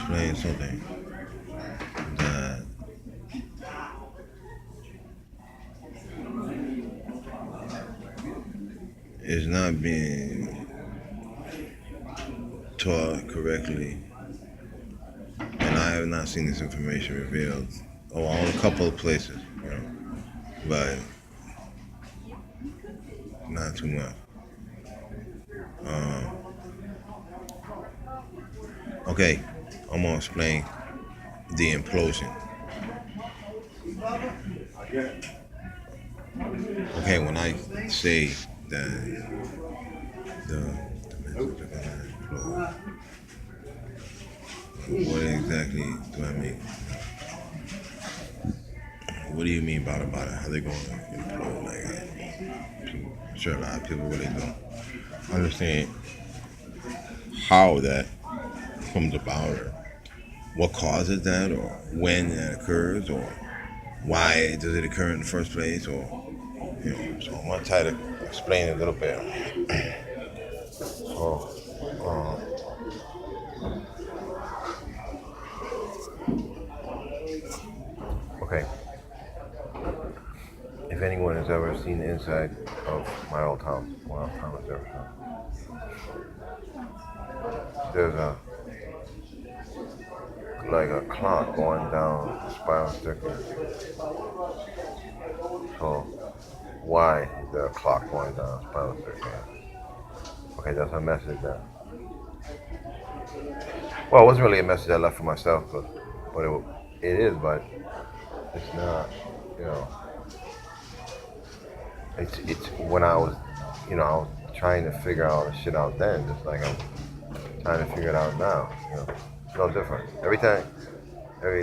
explain something that is not being taught correctly, and I have not seen this information revealed. Oh, on a couple of places, but not too much. Um, okay, I'm gonna explain the implosion. Okay, when I say that the message are gonna implode, what exactly do I mean? What do you mean about it? How they gonna implode? I'm sure a lot of people really don't understand how that comes about, or what causes that, or when that occurs, or why does it occur in the first place, or So I'm gonna try to explain it a little bit. So, um, okay. If anyone has ever seen the inside of my old house, well, Thomas Jefferson, there's a like a clock going down the spiral staircase. So why is there a clock going down the spiral staircase? Okay, that's a message that. Well, it wasn't really a message I left for myself, but it is, but it's not. You know, it's when I was, I was trying to figure all the shit out then, just like I'm trying to figure it out now. It's no different. Every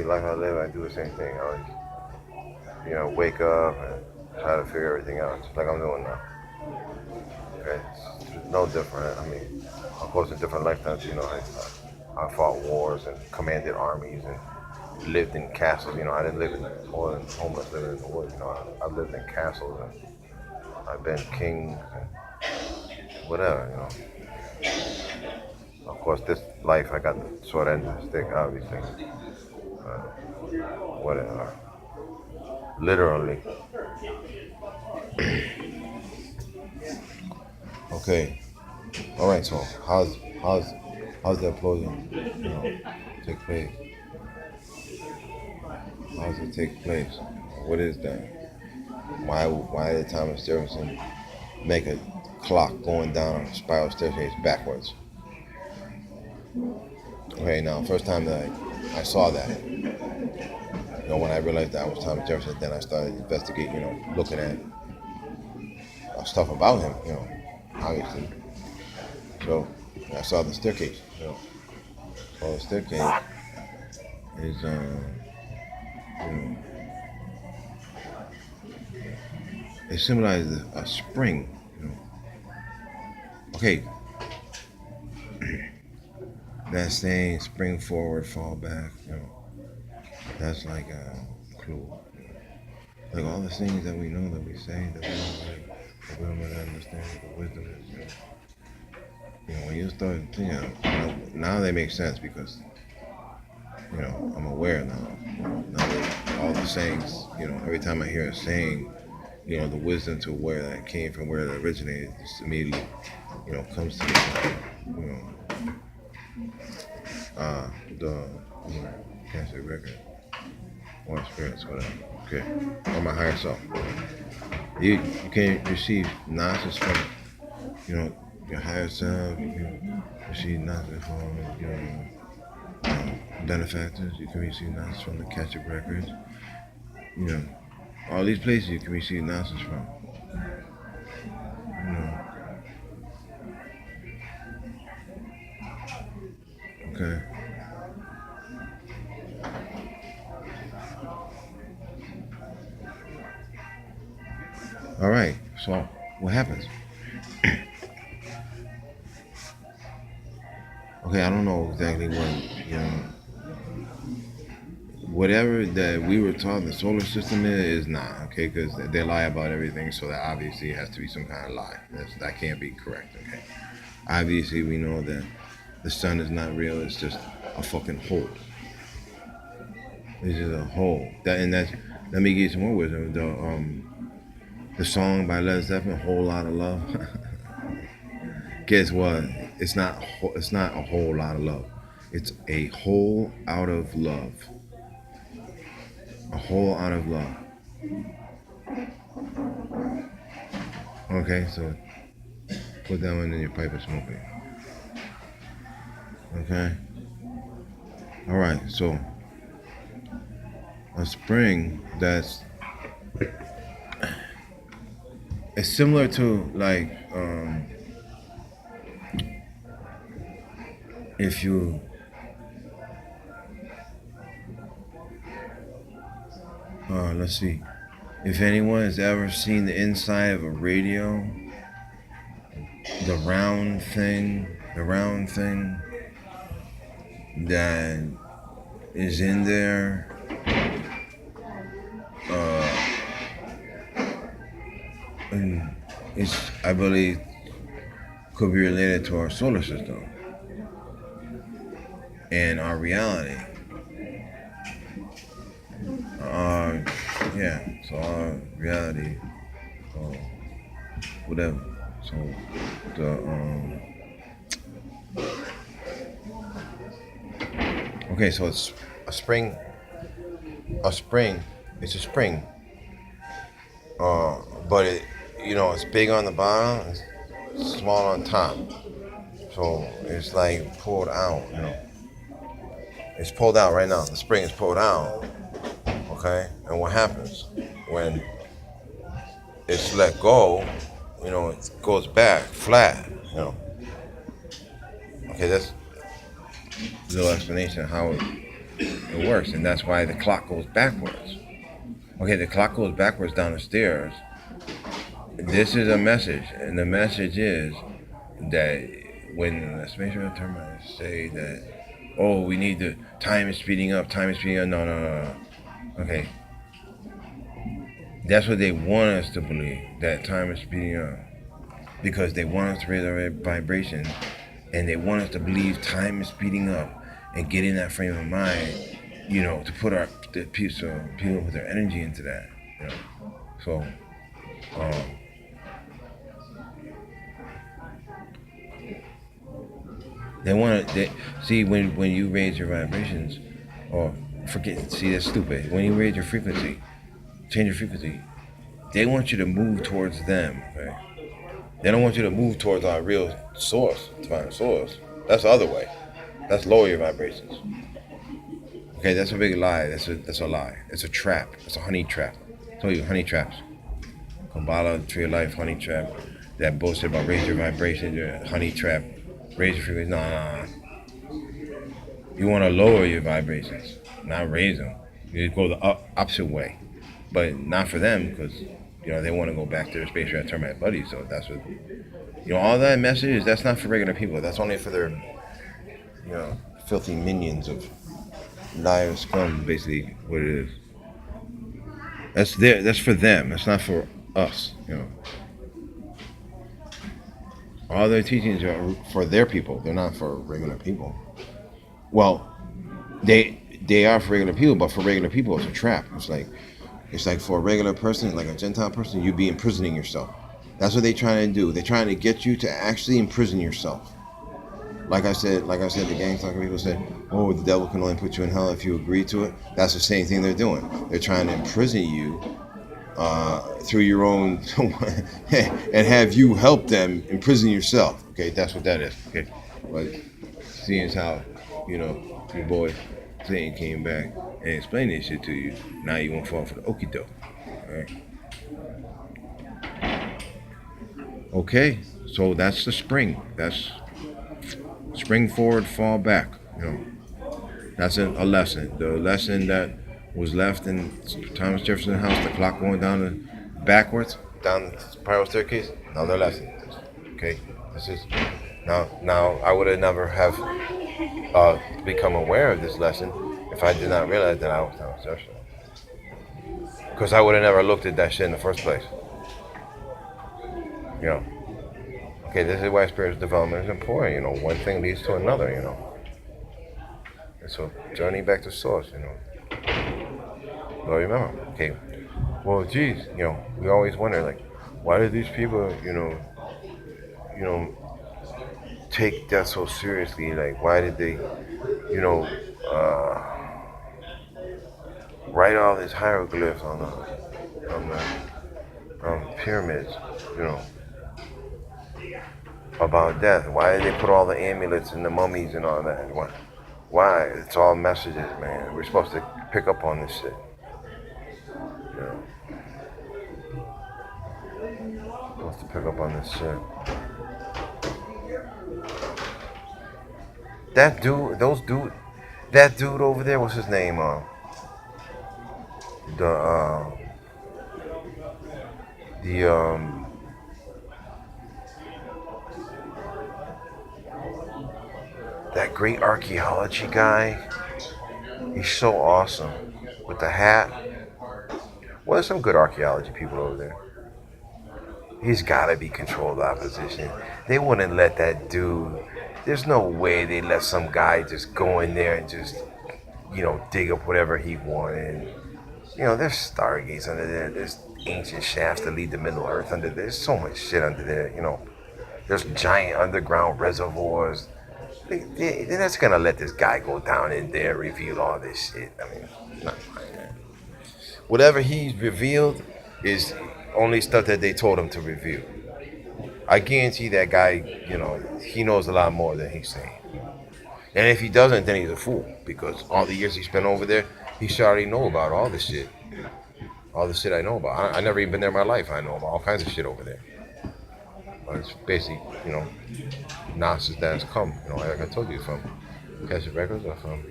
life I live, I do the same thing. I always, wake up and try to figure everything out, just like I'm doing now. Okay, it's no different. I mean, of course, in different lifetimes, I fought wars and commanded armies and lived in castles. I didn't live in more than homeless living in the woods. I lived in castles and I've been king and whatever. Of course, this life I got the short end of the stick, obviously. Whatever. Literally. Okay. All right. So how's the explosion, take place? How does it take place? What is that? Why did Thomas Jefferson make a clock going down a spiral staircase backwards? Okay. Now, first time that I saw that, when I realized that I was Thomas Jefferson, then I started investigating, looking at stuff about him, obviously. So I saw the staircase. So the staircase is, it symbolizes a spring. Okay, that saying, spring forward, fall back. That's like a clue. Like all the things that we know that we say that we don't really understand what the wisdom is. When you start thinking, now they make sense because I'm aware now. Now that all the sayings, every time I hear a saying, the wisdom to where that came from, where it originated, just immediately, comes to me. The can't say record or experience, whatever. Okay, or my higher self. You can receive nonsense from your higher self. You can receive nonsense from benefactors. You can receive nonsense from the catch-up records. All these places you can receive nonsense from. Okay. All right. So what happens? Okay, I don't know exactly whatever that we were taught the solar system is not, okay, because they lie about everything, so that obviously it has to be some kind of lie. That can't be correct, okay. Obviously, we know that the sun is not real. It's just a fucking hole. It's just a hole. That's. Let me give you some more wisdom. The song by Led Zeppelin, "Whole Lot of Love." Guess what? It's not. It's not a whole lot of love. It's a whole out of love. A whole out of love. Okay, so put that one in your pipe and smoke it. Okay. All right. So a spring that's it's similar to like if you let's see if anyone has ever seen the inside of a radio, the round thing that is in there, and it's, I believe, could be related to our solar system and our reality. Yeah, so our reality, whatever. So the okay, so it's a spring. A spring. It's a spring. But it's big on the bottom, it's small on top. So it's like pulled out. It's pulled out right now. The spring is pulled out. Okay, and what happens when it's let go? It goes back flat. Okay, that's a little explanation of how it works, and that's why the clock goes backwards. Okay, the clock goes backwards down the stairs. This is a message, and the message is that when the spatial termites say that, oh, we need the time is speeding up, no. Okay, that's what they want us to believe, that time is speeding up, because they want us to raise our vibration, and they want us to believe time is speeding up and get in that frame of mind, to put people put their energy into that. So they want to see when you raise your vibrations, or that's stupid. When you raise your frequency, change your frequency, they want you to move towards them. Okay? They don't want you to move towards our real source, divine source. That's the other way. That's lower your vibrations. Okay, that's a big lie. That's a lie. It's a trap. It's a honey trap. I told you, honey traps. Kabbalah, Tree of Life, honey trap. That bullshit about raise your vibration, your honey trap. Raise your frequency. Nah. You want to lower your vibrations, not raise them. You go the opposite way. But not for them, because they want to go back to their spatial termite buddies. So that's what all that message, that's not for regular people. That's only for their filthy minions of liar scum, basically what it is. That's for them. That's not for us. All their teachings are for their people. They're not for regular people. Well, they are for regular people, but for regular people it's a trap. It's like for a regular person, like a Gentile person, you'd be imprisoning yourself. That's what they're trying to do. They're trying to get you to actually imprison yourself. Like I said, the gang talking people said, oh, the devil can only put you in hell if you agree to it. That's the same thing they're doing. They're trying to imprison you through your own, and have you help them imprison yourself. Okay, that's what that is. Okay, but seeing as how, your boy Clayton came back and explained this shit to you, now you won't fall for the okie doke. Alright. Okay, so that's the spring. That's spring forward, fall back. That's a lesson. The lesson that was left in Thomas Jefferson's house, the clock going down backwards, down the spiral staircase, another lesson. Okay, this is now I would have never have become aware of this lesson if I did not realize that I was Thomas Jefferson. Because I would have never looked at that shit in the first place. Okay, this is why spiritual development is important. One thing leads to another. And so journey back to source, Well, remember, okay. Well, geez, we always wonder like, why do these people, you know, take that so seriously? Like, why did they, you know, uh, write all these hieroglyphs on the pyramids, you know, about death? Why did they put all the amulets and the mummies and all that? Why? It's all messages, man. We're supposed to pick up on this shit. You know, supposed to pick up on this shit. That dude over there, what's his name? The the that great archaeology guy. He's so awesome with the hat. Well, there's some good archaeology people over there. He's got to be controlled opposition. They wouldn't let that dude. There's no way they let some guy just go in there and just dig up whatever he wanted. There's stargates under there. There's ancient shafts that lead to Middle Earth under there. There's so much shit under there. There's giant underground reservoirs. They're just gonna let this guy go down in there and reveal all this shit. I mean, not fine, man. Whatever he's revealed is only stuff that they told him to reveal. I guarantee that guy, he knows a lot more than he's saying. And if he doesn't, then he's a fool because all the years he spent over there, he should already know about all this shit. All the shit I know about. I never even been there in my life. I know about all kinds of shit over there. But it's basically, nonsense that has come. Like I told you, from Kesha Records or from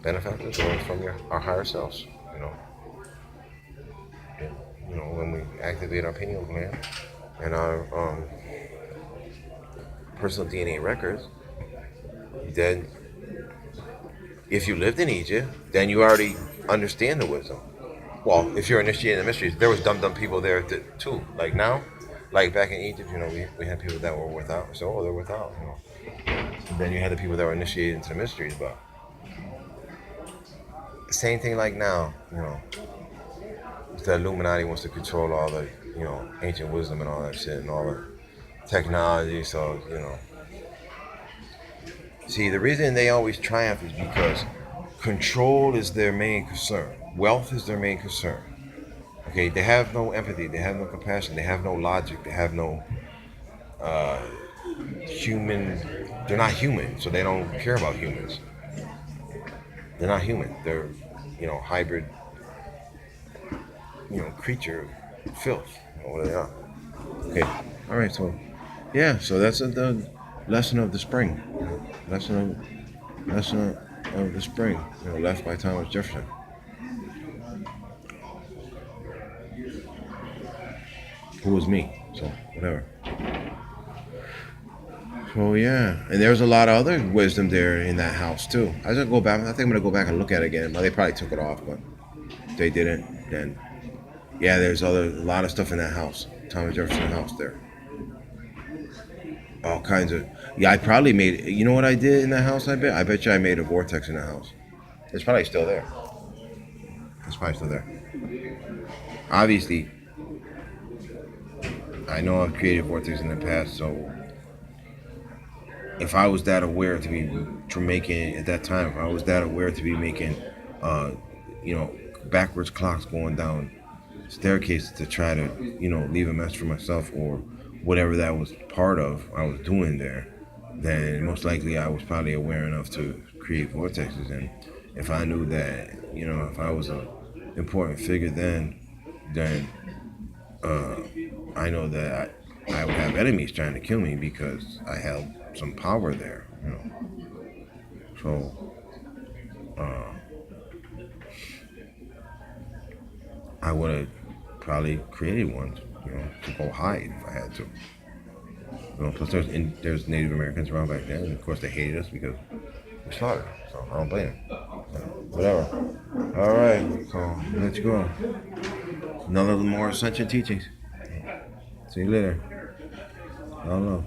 benefactors or from our higher selves. When we activate our pineal gland and our personal DNA records, then if you lived in Egypt, then you already understand the wisdom. Well, if you're initiating the mysteries, there was dumb people there too. Like now, like back in Egypt, we had people that were without. So they're without. And then you had the people that were initiated into the mysteries. But same thing like now, the Illuminati wants to control all the ancient wisdom and all that shit and all the technology. So see, the reason they always triumph is because control is their main concern. Wealth is their main concern. Okay, they have no empathy, they have no compassion, they have no logic, they have no human. They're not human, so they don't care about humans. They're not human. They're hybrid creature filth. What they are. Okay, all right. So yeah, so that's the lesson of the spring. Lesson of the spring. Left by Thomas Jefferson. Who was me? So whatever. So yeah, and there's a lot of other wisdom there in that house too. I just go back. I think I'm gonna go back and look at it again. But they probably took it off, but if they didn't, then yeah, there's a lot of stuff in that house. Thomas Jefferson house there. All kinds of. Yeah, I probably made. You know what I did in that house? I bet you I made a vortex in the house. It's probably still there. It's probably still there. Obviously, I know I've created vortex in the past, so if I was that aware to be making at that time, if I was that aware to be making, backwards clocks going down staircases to try to, leave a mess for myself or whatever that was part of I was doing there, then most likely I was probably aware enough to create vortexes. And if I knew that, if I was an important figure then I know that I would have enemies trying to kill me because I held some power there, So I would have probably created one, to go hide if I had to. Plus there's Native Americans around back then, and of course they hated us because we slaughtered them. So I don't blame them. Whatever. All right, so let's go. None of the more ascension teachings. See you later. I don't know.